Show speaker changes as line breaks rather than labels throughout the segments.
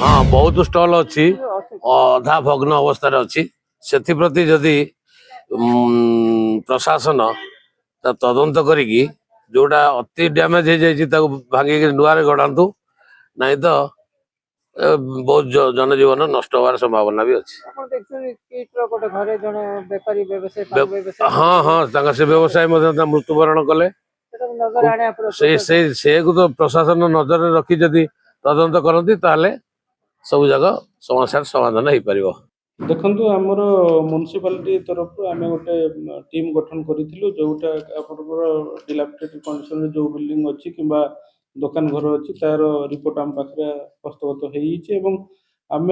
हाँ बहुत स्टल अच्छी अधा भग्न अवस्था अच्छी से जदि प्रशासन तदंत करिकी जोटा अति डैमेज हो जाए भांगिक नुआ गढ़ातु नहीं तो बहुत जनजीवन नष्ट होवार संभावना भी अच्छी। हाँ हाँ से व्यवसाय मृत्युवरण कले से तो प्रशासन नजर रखी जदि तदंत करती ताले सब जगह समस्या समाधान हो पार।
देखु आमर म्युनिसिपालिटी तरफ आम गोटे टीम गठन करूँ जोटा आप डिलापिडेटेड कंडीशन जो बिल्डिंग अच्छी कि दुकान घर अच्छी तार रिपोर्ट आम पाखे हस्तगत हो आम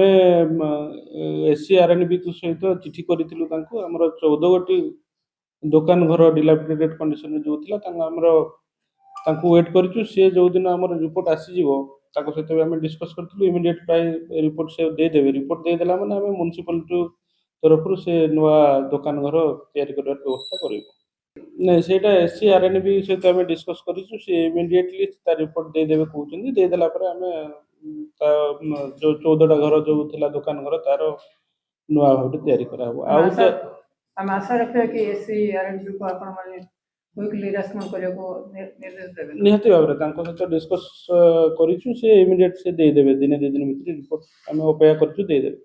एससीआरएनबी सहित चिठी करूँ आमर 14 गोटी दुकान घर डिलापिडेटेड कंडीशन जो था वेट करूँ सी जो दिन आम रिपोर्ट आसीज सहित आम डिस्कस करूँ इमिडिएट प्राय रिपोर्ट से देदेवे रिपोर्ट देदेला मैंने आम म्युनिसिपालिटी तरफ से नुआ दुकान घर तैयारी कर व्यवस्था कर नहीं से एससीआरएनबी सहित आम डिस्कस करूँ सी इमिडिएटली रिपोर्ट देदेवे कहते देदेला आम जो 14टा घर जो थिला दुकान घर तार नुआ भाव तैयारी करा
हम आशा रखते कि एससीआरएनबी को आपण माने क्विकली रेस्पॉन्ड करने को निर्देश देबे
निहाती भाव सहित डिस्कस करूँ से इमिडिएट से देदेवे दिन 2 दिन भीतर रिपोर्ट आम अपेक्षा करूँ देदेवे।